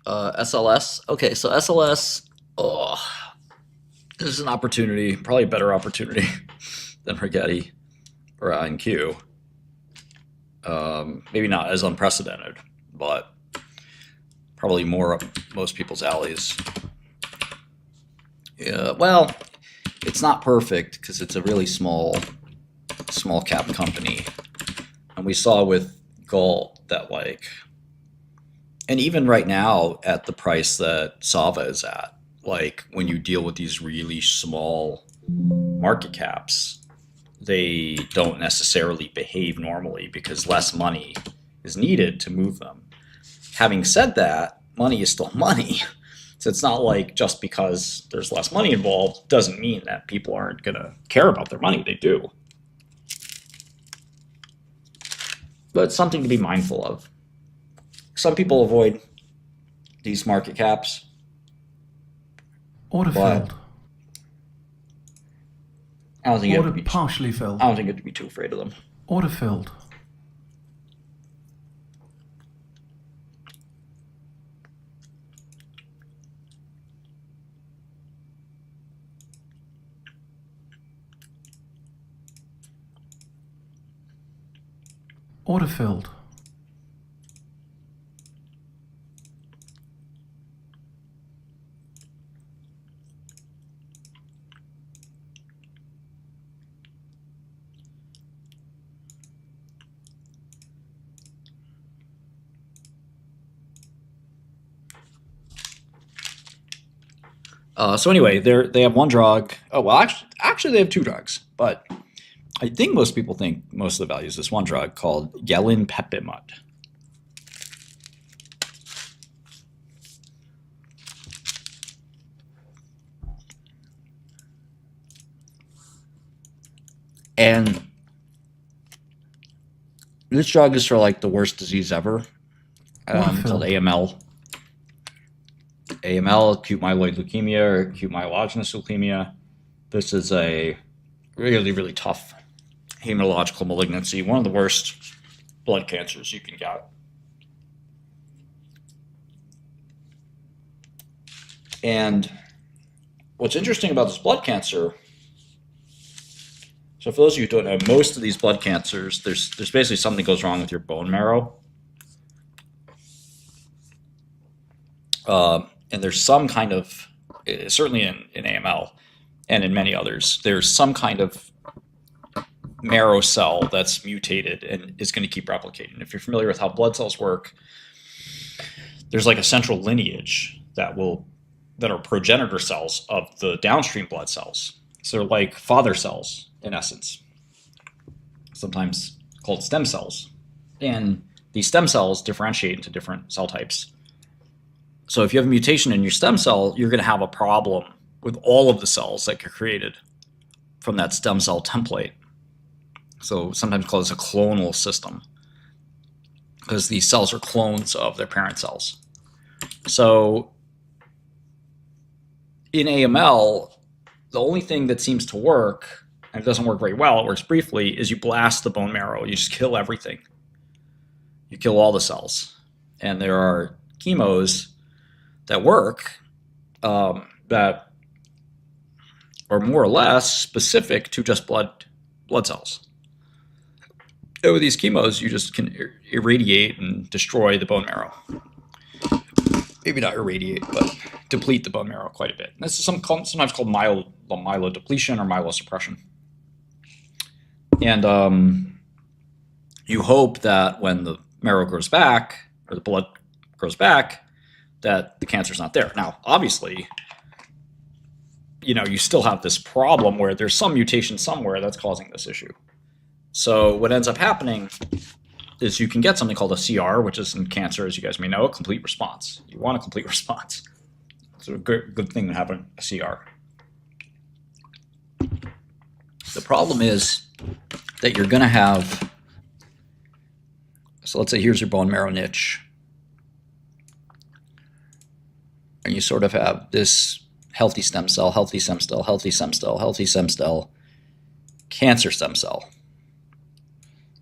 SLS. Okay, so SLS. Oh, this is an opportunity, probably a better opportunity than Rigetti or INQ. Maybe not as unprecedented, but probably more up most people's alleys. Yeah, well, it's not perfect because it's a really small cap company, and we saw with Galt that and even right now at the price that Sava is at, when you deal with these really small market caps, they don't necessarily behave normally because less money is needed to move them. Having said that, money is still money. So it's not like just because there's less money involved doesn't mean that people aren't going to care about their money. They do. But it's something to be mindful of. Some people avoid these market caps. Order filled. I don't think you have Order to be, partially filled. I don't think you have to be too afraid of them. Order filled. Order filled. So anyway, they have one drug. Oh well, actually they have two drugs, but I think most people think most of the value is this one drug called gelinpepimut. And this drug is for the worst disease ever, called AML. AML, acute myeloid leukemia, or acute myelogenous leukemia. This is a really, really tough hematological malignancy, one of the worst blood cancers you can get. And what's interesting about this blood cancer, so for those of you who don't know, most of these blood cancers, there's basically something goes wrong with your bone marrow. And there's some kind of, certainly in AML and in many others, there's some kind of marrow cell that's mutated and is going to keep replicating. If you're familiar with how blood cells work, there's a central lineage that are progenitor cells of the downstream blood cells. So they're like father cells in essence, sometimes called stem cells. And these stem cells differentiate into different cell types. So if you have a mutation in your stem cell, you're going to have a problem with all of the cells that get created from that stem cell template. So sometimes called as a clonal system, because these cells are clones of their parent cells. So in AML, the only thing that seems to work, and it doesn't work very well, it works briefly, is you blast the bone marrow. You just kill everything. You kill all the cells. And there are chemos that work that are more or less specific to just blood cells. And with these chemos, you just can irradiate and destroy the bone marrow. Maybe not irradiate, but deplete the bone marrow quite a bit. And this is sometimes called myelodepletion or myelosuppression. And you hope that when the marrow grows back, or the blood grows back, that the cancer's not there. Now, obviously, you still have this problem where there's some mutation somewhere that's causing this issue. So what ends up happening is you can get something called a CR, which is in cancer, as you guys may know, a complete response. You want a complete response. It's a good thing to have a CR. The problem is that you're going to have, so let's say here's your bone marrow niche. And you sort of have this healthy stem cell, healthy stem cell, healthy stem cell, healthy stem cell, cancer stem cell.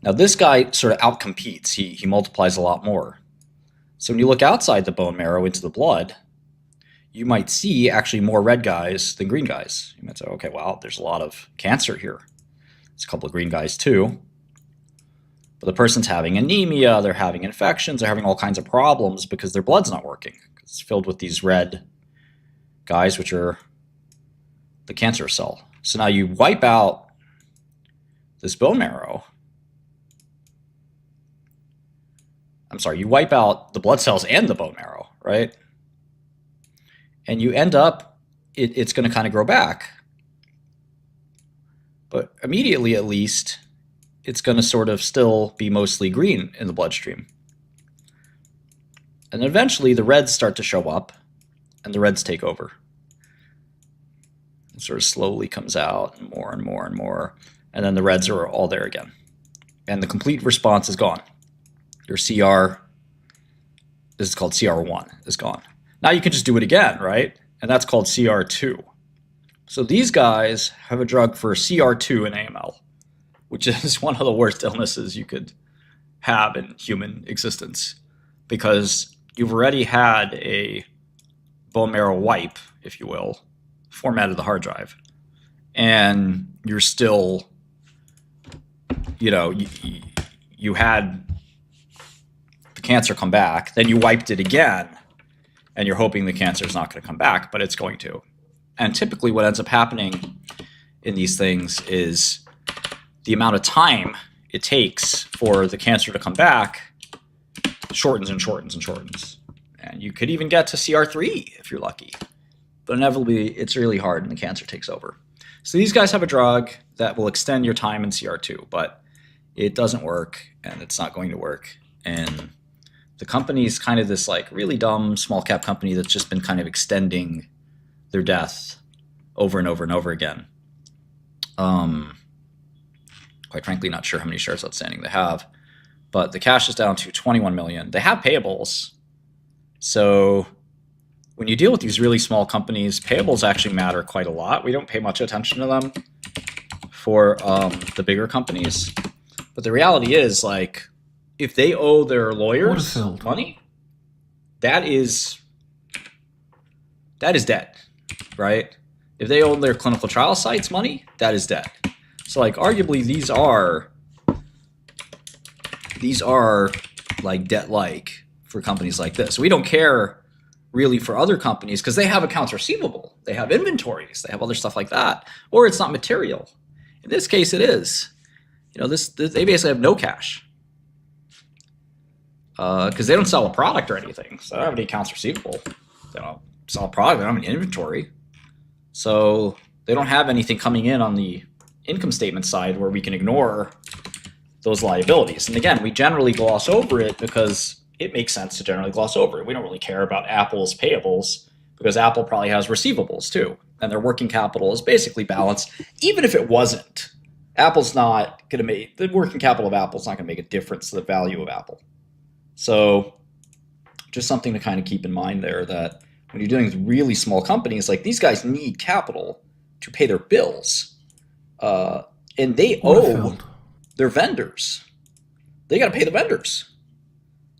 Now this guy sort of outcompetes. He multiplies a lot more. So when you look outside the bone marrow into the blood, you might see actually more red guys than green guys. You might say, okay, well, there's a lot of cancer here. There's a couple of green guys too. But the person's having anemia, they're having infections, they're having all kinds of problems because their blood's not working. It's filled with these red guys, which are the cancer cell. So now you wipe out this bone marrow. I'm sorry, you wipe out the blood cells and the bone marrow, right? And you end up, it's going to kind of grow back. But immediately, at least, it's going to sort of still be mostly green in the bloodstream. And eventually, the reds start to show up, and the reds take over. It sort of slowly comes out, and more and more and more. And then the reds are all there again. And the complete response is gone. Your CR, this is called CR1, is gone. Now you can just do it again, right? And that's called CR2. So these guys have a drug for CR2 in AML, which is one of the worst illnesses you could have in human existence, because you've already had a bone marrow wipe, if you will, formatted the hard drive, and you're still, you had the cancer come back, then you wiped it again, and you're hoping the cancer is not going to come back, but it's going to. And typically what ends up happening in these things is the amount of time it takes for the cancer to come back shortens and shortens and shortens. And you could even get to CR3 if you're lucky. But inevitably, it's really hard and the cancer takes over. So these guys have a drug that will extend your time in CR2, but it doesn't work, and it's not going to work. And the company is kind of this like really dumb small cap company that's just been kind of extending their death over and over and over again. Quite frankly, not sure how many shares outstanding they have, but the cash is down to 21 million. They have payables. So when you deal with these really small companies, payables actually matter quite a lot. We don't pay much attention to them for the bigger companies. But the reality is, like, if they owe their lawyers money, that is debt, right? If they owe their clinical trial sites money, that is debt. So, like, arguably these are like debt-like for companies like this. We don't care really for other companies because they have accounts receivable, they have inventories, they have other stuff like that, or it's not material. In this case, it is. This they basically have no cash because they don't sell a product or anything, so they don't have any accounts receivable. They don't sell a product, they don't have any inventory, so they don't have anything coming in on the income statement side where we can ignore those liabilities. And again, we generally gloss over it because it makes sense to generally gloss over it. We don't really care about Apple's payables because Apple probably has receivables too, and their working capital is basically balanced. Even if it wasn't, Apple's not going to make the working capital of Apple's not going to make a difference to the value of Apple. So just something to kind of keep in mind there, that when you're dealing with really small companies, like these guys need capital to pay their bills. And they owe their vendors. They got to pay the vendors.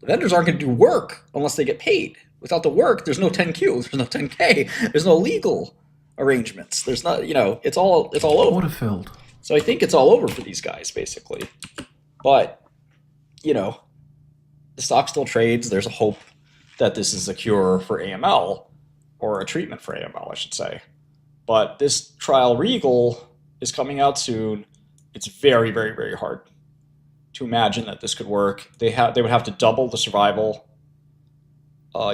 The vendors aren't going to do work unless they get paid. Without the work, there's no 10Q, there's no 10K, there's no legal arrangements. There's not, it's all over. So I think it's all over for these guys, basically. But, the stock still trades. There's a hope that this is a cure for AML, or a treatment for AML, I should say. But this trial Regal is coming out soon. It's very, very, very hard to imagine that this could work. They would have to double the survival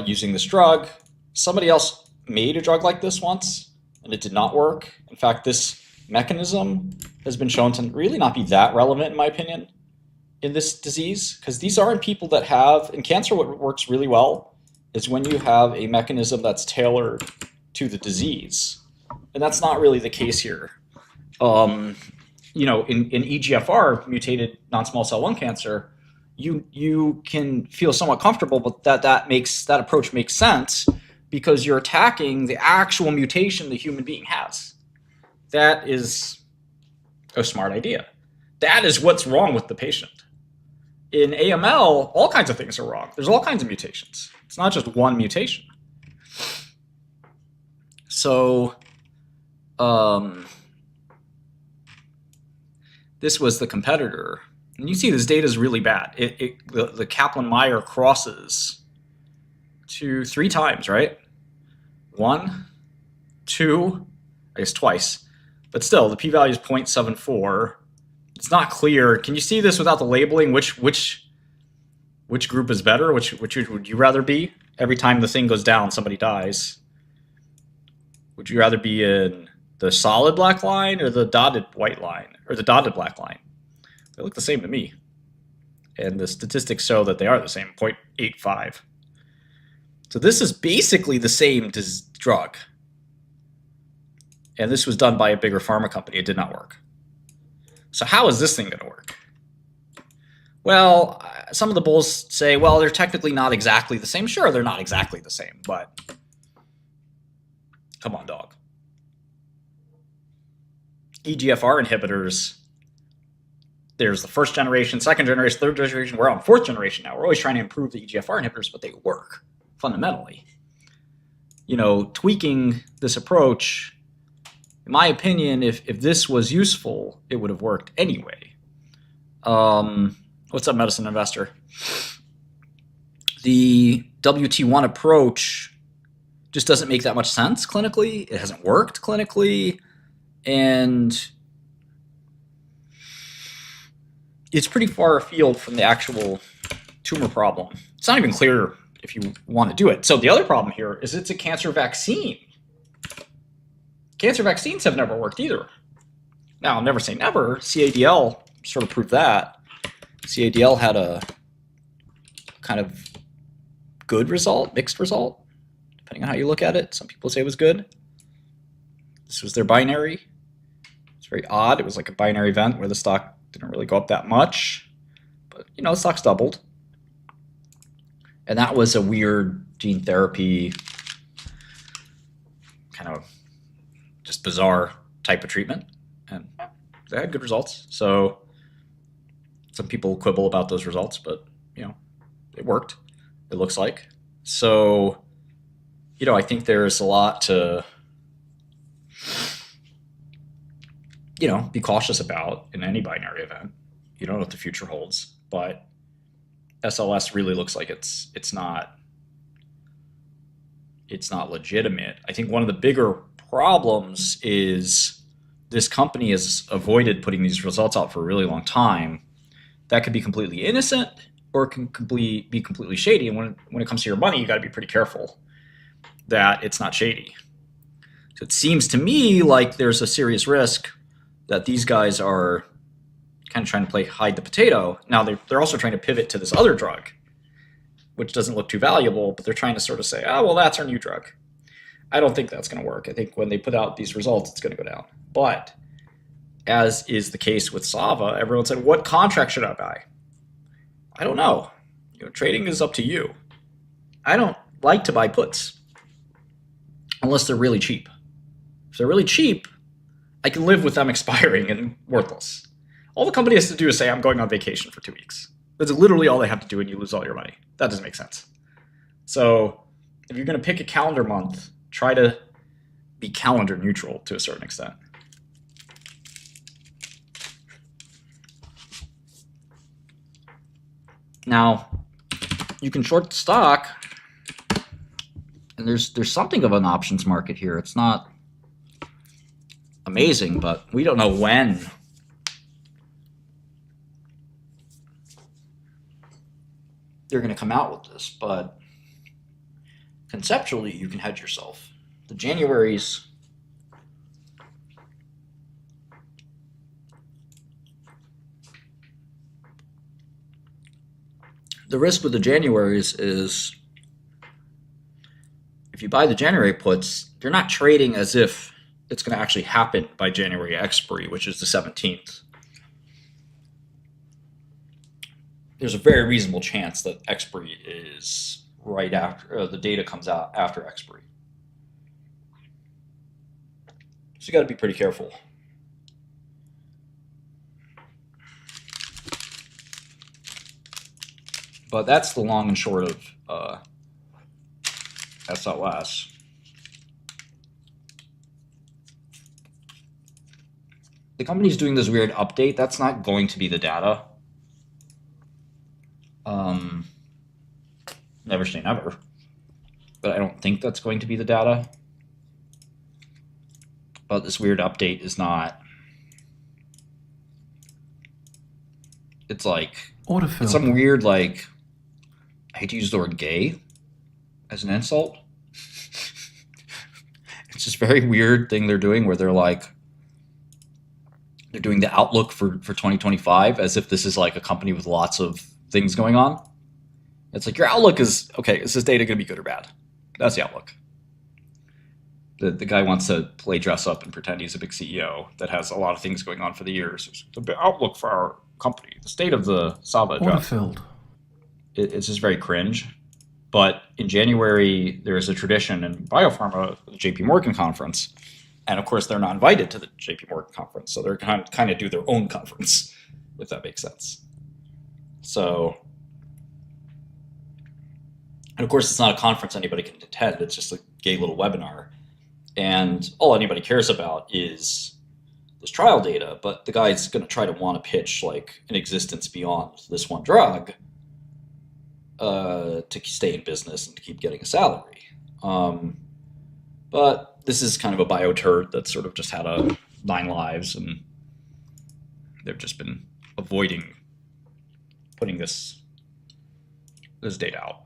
using this drug. Somebody else made a drug like this once, and it did not work. In fact, this mechanism has been shown to really not be that relevant, in my opinion, in this disease, because these aren't people that have, in cancer, what works really well is when you have a mechanism that's tailored to the disease. And that's not really the case here. In EGFR mutated non-small cell lung cancer, you can feel somewhat comfortable, but that approach makes sense because you're attacking the actual mutation the human being has. That is a smart idea. That is what's wrong with the patient. In AML, all kinds of things are wrong. There's all kinds of mutations. It's not just one mutation. So this was the competitor. And you see this data is really bad. The Kaplan-Meier crosses 3 times, right? 1, 2, I guess twice. But still, the p-value is 0.74. It's not clear. Can you see this without the labeling? Which group is better? Which would you rather be? Every time the thing goes down, somebody dies. Would you rather be in the solid black line or the dotted white line or the dotted black line? They look the same to me. And the statistics show that they are the same, 0.85. So this is basically the same drug. And this was done by a bigger pharma company. It did not work. So how is this thing going to work? Well, some of the bulls say, well, they're technically not exactly the same. Sure, they're not exactly the same, but come on, dog. EGFR inhibitors, there's the first generation, second generation, third generation. We're on 4th generation now. We're always trying to improve the EGFR inhibitors, but they work fundamentally. Tweaking this approach, in my opinion, if this was useful, it would have worked anyway. What's up, Medicine Investor? The WT1 approach just doesn't make that much sense clinically. It hasn't worked clinically. And it's pretty far afield from the actual tumor problem. It's not even clear if you want to do it. So the other problem here is it's a cancer vaccine. Cancer vaccines have never worked either. Now, I'll never say never. CADL sort of proved that. CADL had a kind of good result, mixed result, depending on how you look at it. Some people say it was good. This was their binary. It's very odd. It was like a binary event where the stock didn't really go up that much. But, the stock's doubled. And that was a weird gene therapy, kind of just bizarre type of treatment. And they had good results. So some people quibble about those results, but, it worked, it looks like. So, I think there's a lot to, be cautious about in any binary event. You don't know what the future holds, but SLS really looks like it's not legitimate. I think one of the bigger problems is this company has avoided putting these results out for a really long time. That could be completely innocent or it can be completely shady. And when it comes to your money, you got to be pretty careful that it's not shady. So it seems to me like there's a serious risk that these guys are kind of trying to play hide the potato. Now they're also trying to pivot to this other drug, which doesn't look too valuable, but they're trying to sort of say, well, that's our new drug. I don't think that's going to work. I think when they put out these results, it's going to go down. But as is the case with Sava, everyone said, what contract should I buy? I don't know. Trading is up to you. I don't like to buy puts unless they're really cheap. If they're really cheap, I can live with them expiring and worthless. All the company has to do is say, I'm going on vacation for 2 weeks. That's literally all they have to do and you lose all your money. That doesn't make sense. So if you're going to pick a calendar month, try to be calendar neutral to a certain extent. Now, you can short the stock, and there's something of an options market here. It's not amazing, but we don't know when they're going to come out with this. But conceptually, you can hedge yourself. The Januaries, the risk with the Januaries is if you buy the January puts, they're not trading as if it's going to actually happen by January expiry, which is the 17th. There's a very reasonable chance that expiry is right after the data comes out after expiry. So you got to be pretty careful. But that's the long and short of SLS. The company's doing this weird update. That's not going to be the data. Never say never. But I don't think that's going to be the data. But this weird update is not. It's like it's some Autofilled. weird, like, I hate to use the word gay as an insult. It's this very weird thing they're doing where they're doing the outlook for 2025 as if this is like a company with lots of things going on. It's like your outlook is okay. Is this data going to be good or bad? That's the outlook. The guy wants to play dress up and pretend he's a big CEO that has a lot of things going on for the years. The outlook for our company, the state of the Sava Jeff. Autofilled. It's just very cringe. But in January, there is a tradition in biopharma, the JP Morgan conference. And of course, they're not invited to the JP Morgan conference. So they're kind of do their own conference, if that makes sense. So, and of course, it's not a conference anybody can attend. It's just a gay little webinar. And all anybody cares about is this trial data. But the guy's going to try to want to pitch like an existence beyond this one drug to stay in business and to keep getting a salary. But this is kind of a bioturd that sort of just had 9 lives, and they've just been avoiding putting this data out.